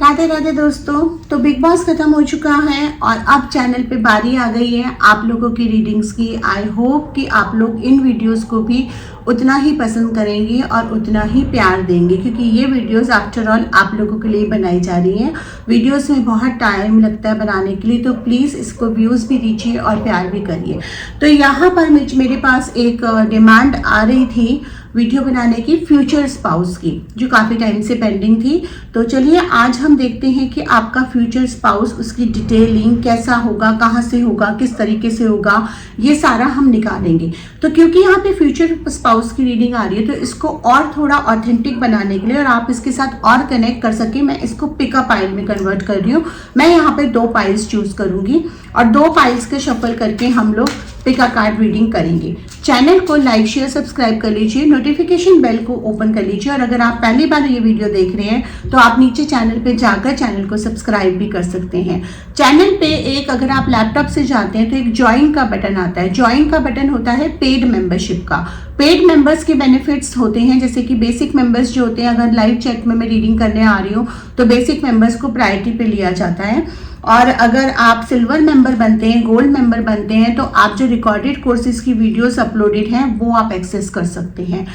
राधे राधे दोस्तों। तो big boss खत्म हो चुका है और अब चैनल पे बारी आ गई है आप लोगों की रीडिंग्स की। आई होप कि आप लोग इन वीडियोस को भी उतना ही पसंद करेंगे और उतना ही प्यार देंगे, क्योंकि ये वीडियोस आफ्टर ऑल आप लोगों के लिए बनाई जा रही हैं। वीडियोस में बहुत टाइम लगता है बनाने के लिए, तो प्लीज़ इसको व्यूज़ भी दीजिए और प्यार भी करिए। तो यहाँ पर मेरे पास एक डिमांड आ रही थी वीडियो बनाने की फ्यूचर स्पाउस की, जो काफ़ी टाइम से पेंडिंग थी। तो चलिए आज हम देखते हैं कि आपका फ्यूचर स्पाउस, उसकी डिटेलिंग कैसा होगा, कहाँ से होगा, किस तरीके से होगा, ये सारा हम निकालेंगे। तो क्योंकि यहाँ पे फ्यूचर स्पाउस की रीडिंग आ रही है, तो इसको और थोड़ा ऑथेंटिक बनाने के लिए और आप इसके साथ और कनेक्ट कर सके, मैं इसको पिकअप पाइल में कन्वर्ट कर रही हूँ। मैं यहाँ पे 2 पाइल्स चूज करूंगी और 2 पाइल्स के शफल करके हम लोग पिका कार्ड रीडिंग करेंगे। चैनल को लाइक शेयर सब्सक्राइब कर लीजिए, नोटिफिकेशन बेल को ओपन कर लीजिए, और अगर आप पहली बार ये वीडियो देख रहे हैं तो आप नीचे चैनल पे जाकर चैनल को सब्सक्राइब भी कर सकते हैं। चैनल पे एक, अगर आप लैपटॉप से जाते हैं तो एक ज्वाइन का बटन आता है। ज्वाइन का बटन होता है पेड मेंबरशिप का। पेड मेंबर्स के बेनिफिट्स होते हैं, जैसे कि बेसिक मेंबर्स जो होते हैं, अगर लाइव चैट में मैं रीडिंग करने आ रही हूँ तो बेसिक मेंबर्स को प्रायोरिटी पे लिया जाता है। और अगर आप सिल्वर मेंबर बनते हैं, गोल्ड मेंबर बनते हैं, तो आप जो रिकॉर्डेड कोर्सेज की वीडियोस अपलोडेड हैं वो आप एक्सेस कर सकते हैं।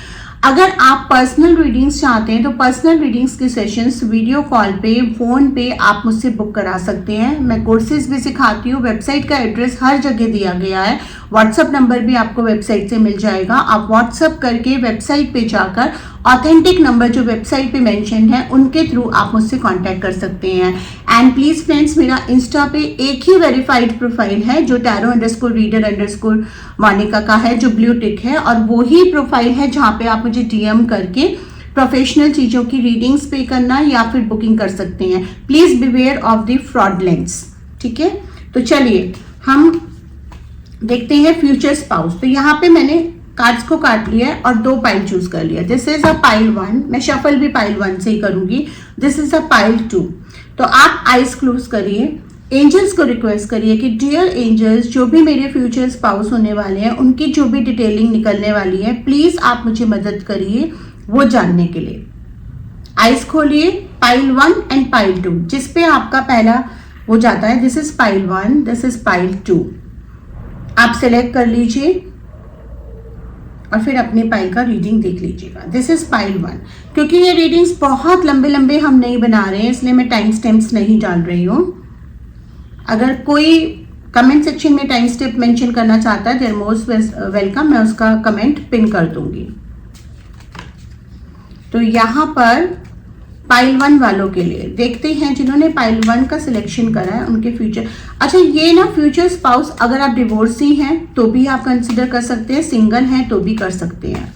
अगर आप पर्सनल रीडिंग्स चाहते हैं तो पर्सनल रीडिंग्स के सेशंस वीडियो कॉल पे, फोन पे आप मुझसे बुक करा सकते हैं। मैं कोर्सेज भी सिखाती हूँ। वेबसाइट का एड्रेस हर जगह दिया गया है, व्हाट्सएप नंबर भी आपको वेबसाइट से मिल जाएगा। आप व्हाट्सएप करके वेबसाइट पे जाकर ऑथेंटिक नंबर जो वेबसाइट पे मेंशन है उनके थ्रू आप मुझसे कांटेक्ट कर सकते हैं। एंड प्लीज फ्रेंड्स, मेरा इंस्टा पे एक ही वेरीफाइड प्रोफाइल है जो taro_reader_ मोनिका का है, जो ब्लू टिक है, और वो ही प्रोफाइल है जहाँ पे आप मुझे डीएम करके प्रोफेशनल चीजों की रीडिंग्स पे करना या फिर बुकिंग कर सकते हैं। Please beware of the fraudulents. ठीक है, तो चलिए हम देखते हैं फ्यूचर स्पाउस। तो यहाँ पे मैंने कार्ड्स को काट लिया है और 2 पाइल चूज कर लिया। दिस इज अ पाइल 1, मैं शफल भी पाइल 1 से ही करूंगी। This is a pile 2। तो आप आइज क्लोज करिए, एंजल्स को रिक्वेस्ट करिए कि डियर एंजल्स, जो भी मेरे फ्यूचर स्पाउस होने वाले हैं उनकी जो भी डिटेलिंग निकलने वाली है, प्लीज आप मुझे मदद करिए वो जानने के लिए। आइज खोलिए, पाइल 1 एंड पाइल 2, जिसपे आपका पहला वो जाता है। This is pile 1, this is pile 2। आप सिलेक्ट कर लीजिए और फिर अपने पाइल का रीडिंग देख लीजिएगा। This is pile 1। क्योंकि ये रीडिंग्स बहुत लंबे लंबे हम नहीं बना रहे हैं, इसलिए मैं टाइम स्टैम्प्स नहीं डाल रही हूँ। अगर कोई कमेंट सेक्शन में टाइम स्टैम्प मेंशन करना चाहता है, देयर मोस्ट वेलकम, मैं उसका कमेंट पिन कर दूंगी। तो यहाँ पर पाइल 1 वालों के लिए देखते हैं, जिन्होंने पाइल 1 का सिलेक्शन करा है उनके फ्यूचर। अच्छा, ये ना फ्यूचर स्पाउस, अगर आप डिवोर्सी हैं तो भी आप कंसिडर कर सकते हैं, सिंगल हैं तो भी कर सकते हैं।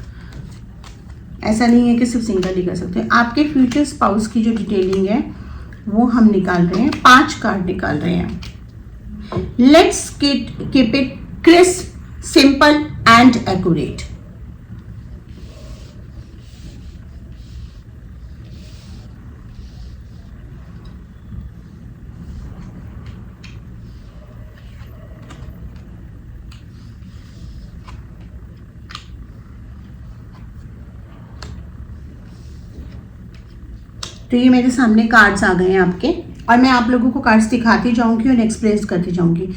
ऐसा नहीं है कि सिर्फ सिंगल ही कर सकते हैं। आपके फ्यूचर स्पाउस की जो डिटेलिंग है वो हम निकाल रहे हैं। 5 कार्ड निकाल रहे हैं। Let's keep it crisp, simple and accurate. तो ये मेरे सामने कार्ड्स आ गए हैं आपके, और मैं आप लोगों को कार्ड्स दिखाती जाऊंगी और एक्सप्लेन करती जाऊंगी।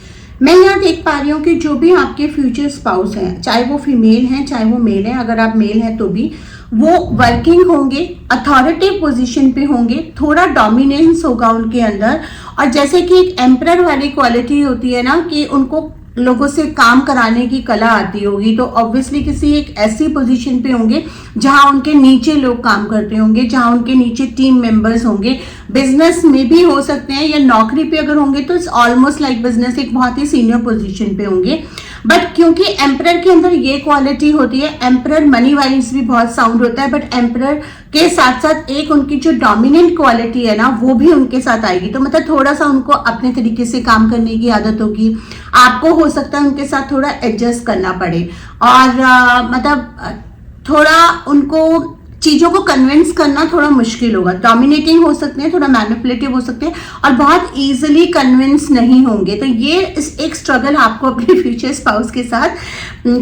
मैं यहाँ देख पा रही हूँ कि जो भी आपके फ्यूचर स्पाउस हैं, चाहे वो फीमेल हैं चाहे वो मेल हैं, अगर आप मेल हैं तो भी वो वर्किंग होंगे, अथॉरिटी पोजीशन पे होंगे, थोड़ा डोमिनेंस होगा उनके अंदर। और जैसे कि एक एम्परर वाली क्वालिटी होती है ना, कि उनको लोगों से काम कराने की कला आती होगी, तो ऑब्वियसली किसी एक ऐसी पोजीशन पे होंगे जहां उनके नीचे लोग काम करते होंगे, जहां उनके नीचे टीम मेंबर्स होंगे। बिजनेस में भी हो सकते हैं, या नौकरी पे अगर होंगे तो इट्स ऑलमोस्ट लाइक बिजनेस, एक बहुत ही सीनियर पोजीशन पे होंगे। बट क्योंकि एम्परर के अंदर ये क्वालिटी होती है, एम्परर मनी वाइज भी बहुत साउंड होता है, बट एम्परर के साथ साथ एक उनकी जो डोमिनेंट क्वालिटी है ना, वो भी उनके साथ आएगी। तो मतलब थोड़ा सा उनको अपने तरीके से काम करने की आदत होगी। आपको हो सकता है उनके साथ थोड़ा एडजस्ट करना पड़े, और मतलब थोड़ा उनको चीजों को कन्विंस करना थोड़ा मुश्किल होगा, डोमिनेटिंग हो सकते हैं, थोड़ा मैनिपुलेटिव हो सकते हैं और बहुत इजीली कन्विंस नहीं होंगे। तो ये एक स्ट्रगल आपको अपने फ्यूचर स्पाउस के साथ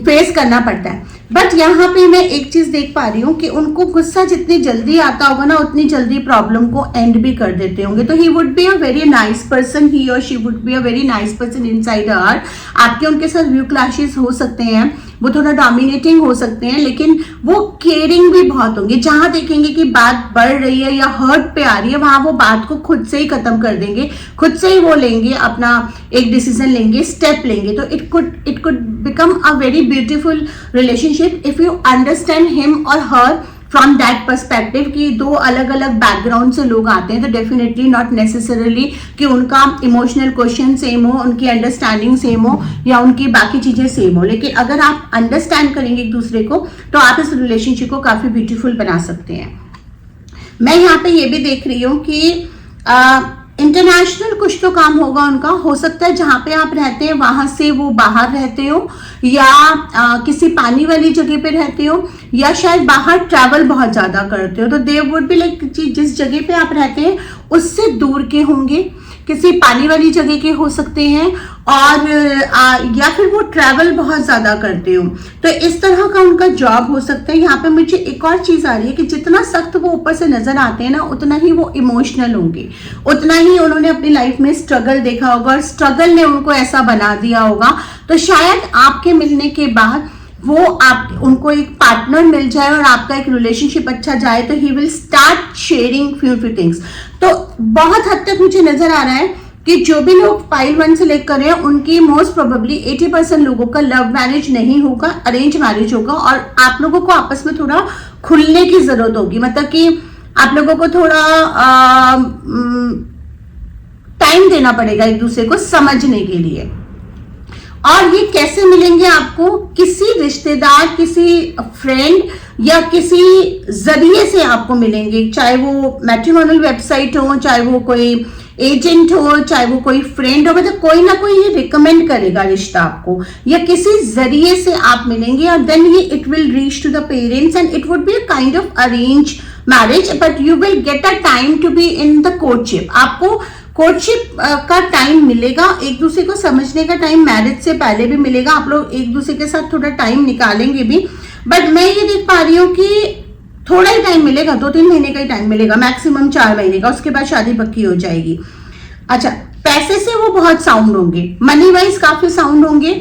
फेस करना पड़ता है। बट यहाँ पे मैं एक चीज देख पा रही हूँ कि उनको गुस्सा जितनी जल्दी आता होगा ना, उतनी जल्दी प्रॉब्लम को एंड भी कर देते होंगे। तो he would be a very nice person, he और she would be a very nice person inside her. आपके उनके साथ व्यू क्लैशेस हो सकते हैं, वो थोड़ा डोमिनेटिंग हो सकते हैं, लेकिन वो केयरिंग भी बहुत होंगे। जहां देखेंगे कि बात बढ़ रही है या हर्ट पे आ रही है, वहां वो बात को खुद से ही खत्म कर देंगे, खुद से ही वो लेंगे, अपना एक डिसीजन लेंगे, स्टेप लेंगे। तो it could become a very beautiful relationship if you understand him और हर फ्रॉम दैट पर्सपेक्टिव कि दो अलग अलग बैकग्राउंड से लोग आते हैं। तो डेफिनेटली नॉट नेसेसरली कि उनका इमोशनल क्वेश्चन सेम हो, उनकी अंडरस्टैंडिंग सेम हो या उनकी बाकी चीजें सेम हो, लेकिन अगर आप अंडरस्टैंड करेंगे एक दूसरे को तो आप इस रिलेशनशिप को काफी ब्यूटीफुल बना सकते हैं। मैं यहाँ पे ये भी देख रही हूँ कि इंटरनेशनल कुछ तो काम होगा उनका, हो सकता है जहां पे आप रहते हैं वहां से वो बाहर रहते हो या किसी पानी वाली जगह पे रहते हो या शायद बाहर ट्रैवल बहुत ज्यादा करते हो। तो दे वुड बी लाइक जिस जगह पे आप रहते हैं उससे दूर के होंगे, किसी पानी वाली जगह के हो सकते हैं और या फिर वो ट्रैवल बहुत ज्यादा करते हो। तो इस तरह का उनका जॉब हो सकता है। यहाँ पे मुझे एक और चीज आ रही है कि जितना सख्त वो ऊपर से नजर आते हैं ना, उतना ही वो इमोशनल होंगे, उतना ही उन्होंने अपनी लाइफ में स्ट्रगल देखा होगा और स्ट्रगल ने उनको ऐसा बना दिया होगा। तो शायद आपके मिलने के बाद वो आप उनको एक पार्टनर मिल जाए और आपका एक रिलेशनशिप अच्छा जाए, तो he will start sharing few things. तो बहुत हद तक मुझे नजर आ रहा है कि जो भी लोग पाइल 1 से लेकर हैं उनकी मोस्ट प्रोबेबली 80% लोगों का लव मैरिज नहीं होगा, अरेंज मैरिज होगा। और आप लोगों को आपस में थोड़ा खुलने की जरूरत होगी, मतलब कि आप लोगों को थोड़ा टाइम देना पड़ेगा एक दूसरे को समझने के लिए। और ये कैसे मिलेंगे आपको? किसी रिश्तेदार, किसी फ्रेंड या किसी जरिए से आपको मिलेंगे, चाहे वो मैट्रिमोनियल वेबसाइट हो, चाहे वो कोई एजेंट हो, चाहे वो कोई फ्रेंड हो, मतलब कोई ना कोई ये रिकमेंड करेगा रिश्ता आपको या किसी जरिए से आप मिलेंगे और देन ये it will reach to the parents and it would be a kind of arrange marriage, but you will get a time to be in the courtship. आपको कोर्टशिप का टाइम मिलेगा, एक दूसरे को समझने का टाइम मैरिज से पहले भी मिलेगा, आप लोग एक दूसरे के साथ थोड़ा टाइम निकालेंगे भी। बट मैं ये देख पा रही हूँ कि थोड़ा ही टाइम मिलेगा, 2-3 महीने का ही टाइम मिलेगा, मैक्सिमम 4 महीने का, उसके बाद शादी पक्की हो जाएगी। अच्छा, पैसे से वो बहुत साउंड होंगे, मनी वाइज काफी साउंड होंगे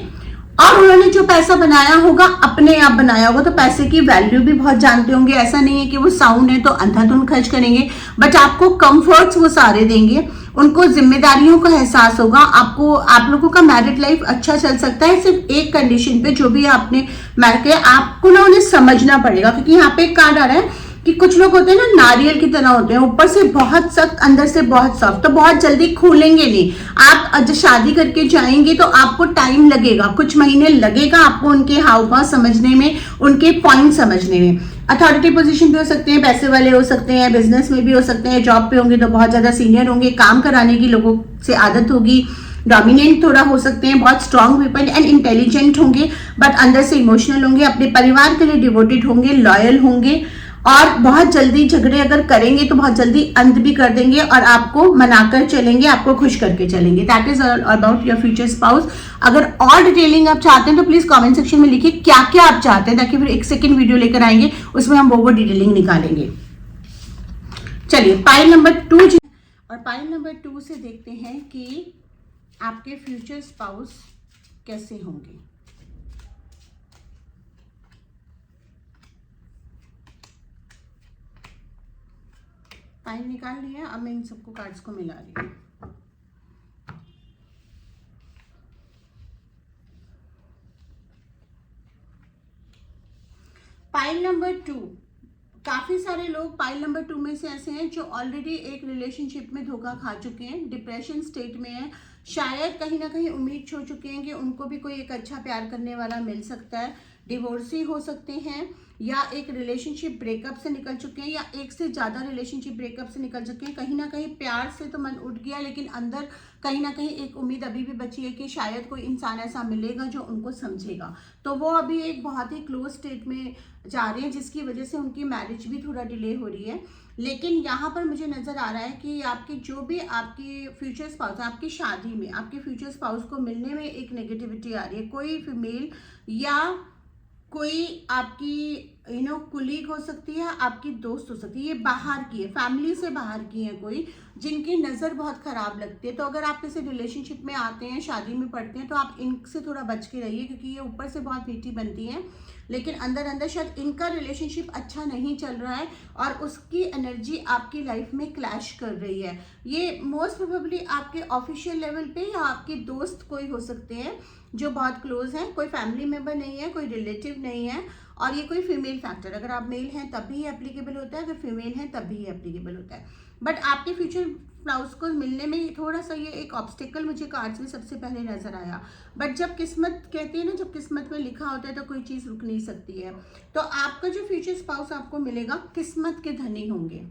और उन्होंने जो पैसा बनाया होगा अपने आप बनाया होगा, तो पैसे की वैल्यू भी बहुत जानते होंगे। ऐसा नहीं है कि वो साउंड है तो अंधाधुंध खर्च करेंगे, बट आपको कंफर्ट्स वो सारे देंगे, उनको जिम्मेदारियों का एहसास होगा। आपको, आप लोगों का मैरिड लाइफ अच्छा चल सकता है सिर्फ एक कंडीशन पे, जो भी आपने मैरिज किया आपको ना उन्हें समझना पड़ेगा। क्योंकि यहाँ पे एक कार्ड आ रहा है कि कुछ लोग होते हैं ना नारियल की तरह होते हैं, ऊपर से बहुत सख्त अंदर से बहुत सॉफ्ट, तो बहुत जल्दी खुलेंगे नहीं। आप जब शादी करके जाएंगे तो आपको टाइम लगेगा, कुछ महीने लगेगा आपको उनके हाव भाव समझने में, उनके पॉइंट समझने में। अथॉरिटी पोजीशन पे हो सकते हैं, पैसे वाले हो सकते हैं, बिजनेस में भी हो सकते हैं, जॉब पे होंगे तो बहुत ज्यादा सीनियर होंगे, काम कराने की लोगों से आदत होगी, डोमिनेंट थोड़ा हो सकते हैं, बहुत स्ट्रांग पीपल एंड इंटेलिजेंट होंगे, बट अंदर से इमोशनल होंगे, अपने परिवार के लिए डिवोटेड होंगे, लॉयल होंगे और बहुत जल्दी झगड़े अगर करेंगे तो बहुत जल्दी अंत भी कर देंगे और आपको मनाकर चलेंगे, आपको खुश करके चलेंगे। That is all about your future spouse. अगर और डिटेलिंग आप चाहते हैं तो प्लीज कमेंट सेक्शन में लिखिए क्या क्या आप चाहते हैं, ताकि फिर एक सेकंड वीडियो लेकर आएंगे, उसमें हम वो डिटेलिंग निकालेंगे। चलिए पाइल नंबर 2 और पाइल नंबर 2 से देखते हैं कि आपके फ्यूचर स्पाउस कैसे होंगे। पाइल निकाल लिया, अब मैं इन सबको कार्ड्स को मिला रही हूँ। पाइल नंबर 2, काफी सारे लोग पाइल नंबर 2 में से ऐसे हैं जो ऑलरेडी एक रिलेशनशिप में धोखा खा चुके हैं, डिप्रेशन स्टेट में है, शायद कहीं ना कहीं उम्मीद छोड़ चुके हैं कि उनको भी कोई एक अच्छा प्यार करने वाला मिल सकता है, डिवोर्सी हो सकते हैं, या एक रिलेशनशिप ब्रेकअप से निकल चुके हैं, या एक से ज़्यादा रिलेशनशिप ब्रेकअप से निकल चुके हैं। कहीं ना कहीं प्यार से तो मन उठ गया, लेकिन अंदर कहीं ना कहीं एक उम्मीद अभी भी बची है कि शायद कोई इंसान ऐसा मिलेगा जो उनको समझेगा। तो वो अभी एक बहुत ही क्लोज स्टेट में जा रहे हैं, जिसकी वजह से उनकी मैरिज भी थोड़ा डिले हो रही है। लेकिन यहाँ पर मुझे नज़र आ रहा है कि आपकी जो भी आपकी फ्यूचर स्पाउस, आपकी शादी में आपके फ्यूचर स्पाउस को मिलने में एक नेगेटिविटी आ रही है। कोई फीमेल या कोई आपकी कुलीग हो सकती है, आपकी दोस्त हो सकती है, ये बाहर की है, फैमिली से बाहर की है, कोई जिनकी नज़र बहुत ख़राब लगती है। तो अगर आप किसी रिलेशनशिप में आते हैं, शादी में पड़ते हैं, तो आप इनसे थोड़ा बच के रहिए, क्योंकि ये ऊपर से बहुत मीठी बनती हैं, लेकिन अंदर अंदर शायद इनका रिलेशनशिप अच्छा नहीं चल रहा है और उसकी एनर्जी आपकी लाइफ में क्लैश कर रही है। ये मोस्ट प्रोबेबली आपके ऑफिशियल लेवल पे या आपके दोस्त कोई हो सकते हैं जो बहुत क्लोज हैं, कोई फैमिली मेम्बर नहीं है, कोई रिलेटिव नहीं है, और ये कोई फीमेल फैक्टर, अगर आप मेल हैं तब भी एप्लीकेबल होता है, अगर फीमेल हैं तब भी एप्लीकेबल होता है। बट आपके फ्यूचर स्पाउस को मिलने में थोड़ा सा ये एक ऑब्स्टिकल मुझे कार्ड्स में सबसे पहले नजर आया। बट जब किस्मत कहती है ना, जब किस्मत में लिखा होता है तो कोई चीज़ रुक नहीं सकती है। तो आपका जो फ्यूचर स्पाउस आपको मिलेगा, किस्मत के धनी होंगे,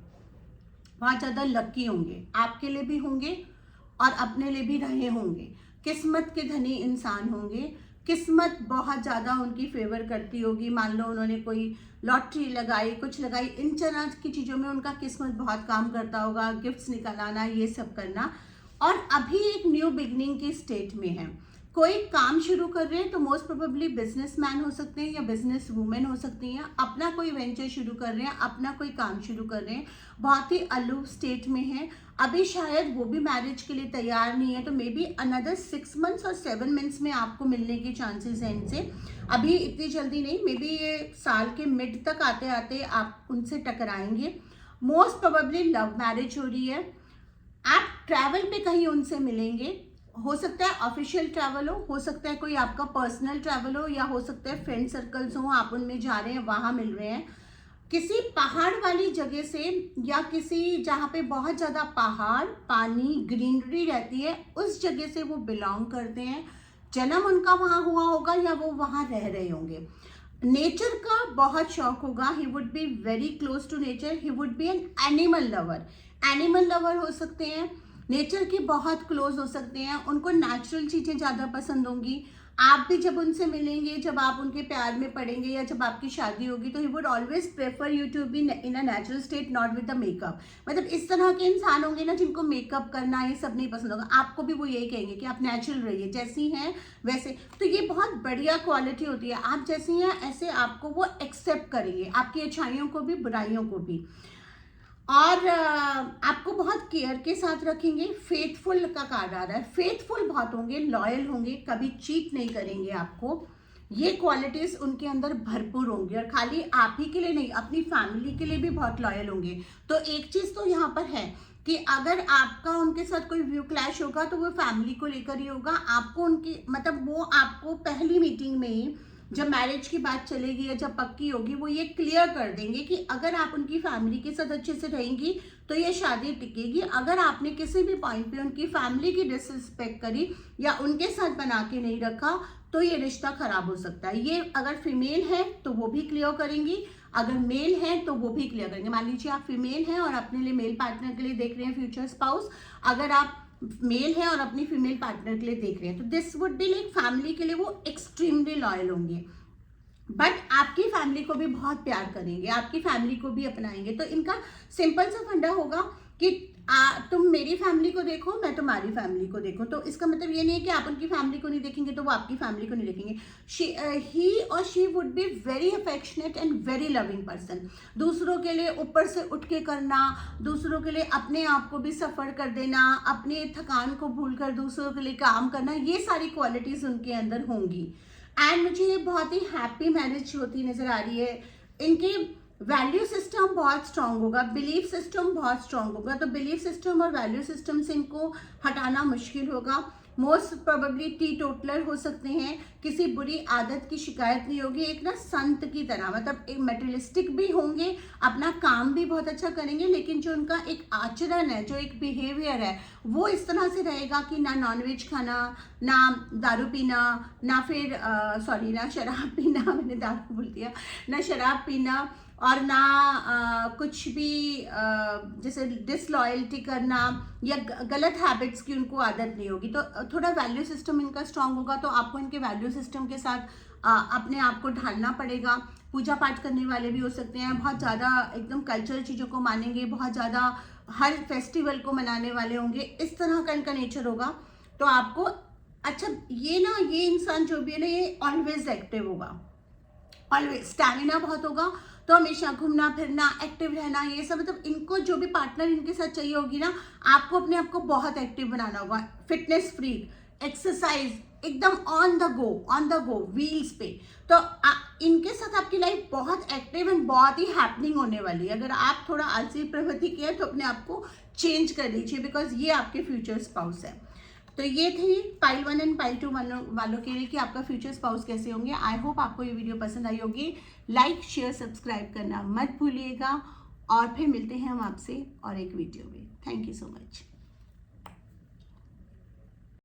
बहुत ज़्यादा लकी होंगे, आपके लिए भी होंगे और अपने लिए भी रहे होंगे। किस्मत के धनी इंसान होंगे, किस्मत बहुत ज़्यादा उनकी फेवर करती होगी। मान लो उन्होंने कोई लॉटरी लगाई, कुछ लगाई, इन तरह की चीज़ों में उनका किस्मत बहुत काम करता होगा, गिफ्ट्स निकल आना, ये सब करना। और अभी एक न्यू बिगनिंग की स्टेट में है, कोई काम शुरू कर रहे हैं, तो मोस्ट प्रोबेबली बिजनेसमैन हो सकते हैं या बिजनेस वूमेन हो सकती हैं, अपना कोई वेंचर शुरू कर रहे हैं, अपना कोई काम शुरू कर रहे हैं, बहुत ही अलूव स्टेट में है। अभी शायद वो भी मैरिज के लिए तैयार नहीं है, तो मे बी अनदर 6 मंथ्स और 7 मंथ्स में आपको मिलने के चांसेस हैं इनसे। अभी इतनी जल्दी नहीं, मे बी ये साल के मिड तक आते आते आप उनसे टकराएंगे। मोस्ट प्रोबेबली लव मैरिज हो रही है, आप ट्रैवल पे कहीं उनसे मिलेंगे, हो सकता है ऑफिशियल ट्रैवल हो सकता है कोई आपका पर्सनल ट्रैवल हो, या हो सकता है फ्रेंड सर्कल्स हो, आप उनमें जा रहे हैं, वहाँ मिल रहे हैं। किसी पहाड़ वाली जगह से, या किसी जहाँ पे बहुत ज़्यादा पहाड़, पानी, ग्रीनरी रहती है, उस जगह से वो बिलोंग करते हैं। जन्म उनका वहाँ हुआ होगा या वो वहाँ रह रहे होंगे। नेचर का बहुत शौक होगा, he would be very close to nature, he would be an animal lover. Animal lover हो सकते हैं, नेचर के बहुत क्लोज हो सकते हैं, उनको नेचुरल चीज़ें ज़्यादा पसंद होंगी। आप भी जब उनसे मिलेंगे, जब आप उनके प्यार में पड़ेंगे या जब आपकी शादी होगी, तो he would always prefer you to be in a natural state, not with the makeup. मतलब इस तरह के इंसान होंगे ना जिनको मेकअप करना ये सब नहीं पसंद होगा, आपको भी वो यही कहेंगे कि आप नेचुरल रहिए, जैसी हैं वैसे। तो ये बहुत बढ़िया क्वालिटी होती है, आप जैसी हैं ऐसे आपको वो एक्सेप्ट करेंगे, आपकी अच्छाइयों को भी बुराइयों को भी, और आपको बहुत केयर के साथ रखेंगे। फेथफुल का कार्ड आ रहा है, फेथफुल बहुत होंगे, लॉयल होंगे, कभी चीट नहीं करेंगे आपको। ये क्वालिटीज उनके अंदर भरपूर होंगी, और खाली आप ही के लिए नहीं, अपनी फैमिली के लिए भी बहुत लॉयल होंगे। तो एक चीज तो यहाँ पर है कि अगर आपका उनके साथ कोई व्यू क्लैश होगा तो वो फैमिली को लेकर ही होगा। आपको उनकी मतलब वो आपको पहली मीटिंग में ही, जब मैरिज की बात चलेगी या जब पक्की होगी, वो ये क्लियर कर देंगे कि अगर आप उनकी फैमिली के साथ अच्छे से रहेंगी तो ये शादी टिकेगी। अगर आपने किसी भी पॉइंट पे उनकी फैमिली की डिसरिस्पेक्ट करी या उनके साथ बना के नहीं रखा तो ये रिश्ता खराब हो सकता है। ये अगर फीमेल है तो वो भी क्लियर करेंगी, अगर मेल है तो वो भी क्लियर करेंगे। मान लीजिए आप फीमेल हैं और अपने लिए मेल पार्टनर के लिए देख रहे हैं फ्यूचर स्पाउस, अगर आप मेल है और अपनी फीमेल पार्टनर के लिए देख रहे हैं, तो this would be like family के लिए वो एक्सट्रीमली लॉयल होंगे, बट आपकी फैमिली को भी बहुत प्यार करेंगे, आपकी फैमिली को भी अपनाएंगे। तो इनका सिंपल सा फंडा होगा कि तुम मेरी फैमिली को देखो, मैं तुम्हारी फैमिली को देखो। तो इसका मतलब ये नहीं है कि आप उनकी फैमिली को नहीं देखेंगे तो वो आपकी फैमिली को नहीं देखेंगे। ही और she would be very affectionate and very loving person. दूसरों के लिए ऊपर से उठ के करना, दूसरों के लिए अपने आप को भी सफ़र कर देना, अपने थकान को भूल कर दूसरों के लिए काम करना, ये सारी क्वालिटीज़ उनके अंदर होंगी। एंड मुझे ये बहुत ही हैप्पी मैरिज होती नज़र आ रही है। इनके वैल्यू सिस्टम बहुत स्ट्रांग होगा, बिलीफ सिस्टम बहुत स्ट्रांग होगा। तो बिलीफ सिस्टम और वैल्यू सिस्टम से इनको हटाना मुश्किल होगा। मोस्ट प्रोबेबली टी टोटलर हो सकते हैं, किसी बुरी आदत की शिकायत नहीं होगी, एक ना संत की तरह, मतलब एक मेटेरियलिस्टिक भी होंगे, अपना काम भी बहुत अच्छा करेंगे, लेकिन जो उनका एक आचरण है, जो एक बिहेवियर है, वो इस तरह से रहेगा कि ना नॉनवेज खाना, ना दारू पीना, ना फिर ना शराब पीना मैंने दारू बोल दिया, ना शराब पीना, और ना कुछ भी जैसे डिसलॉयल्टी करना या गलत हैबिट्स की उनको आदत नहीं होगी। तो थोड़ा वैल्यू सिस्टम इनका स्ट्रांग होगा, तो आपको इनके वैल्यू सिस्टम के साथ अपने आप को ढालना पड़ेगा। पूजा पाठ करने वाले भी हो सकते हैं, बहुत ज़्यादा एकदम कल्चरल चीज़ों को मानेंगे, बहुत ज़्यादा हर फेस्टिवल को मनाने वाले होंगे, इस तरह का इनका नेचर होगा। तो आपको अच्छा ये इंसान जो भी है ना, ये ऑलवेज एक्टिव होगा, ऑलवेज स्टैमिना बहुत होगा, तो हमेशा घूमना फिरना, एक्टिव रहना, ये सब, मतलब इनको जो भी पार्टनर इनके साथ चाहिए होगी ना, आपको अपने आप को बहुत एक्टिव बनाना होगा। फिटनेस फ्रीक, एक्सरसाइज, एकदम ऑन द गो व्हील्स पे। तो इनके साथ आपकी लाइफ बहुत एक्टिव एंड बहुत ही हैपनिंग होने वाली है। अगर आप थोड़ा आलसी प्रवृत्ति के हैं तो अपने आप को चेंज कर लीजिए, बिकॉज ये आपके फ्यूचर स्पाउस है। तो ये थी पाइल 1 एंड पाइल 2 वालों के लिए कि आपका फ्यूचर स्पाउस कैसे होंगे। आई होप आपको ये वीडियो पसंद आई होगी। लाइक शेयर सब्सक्राइब करना मत भूलिएगा, और फिर मिलते हैं हम आपसे और एक वीडियो में। Thank you so much.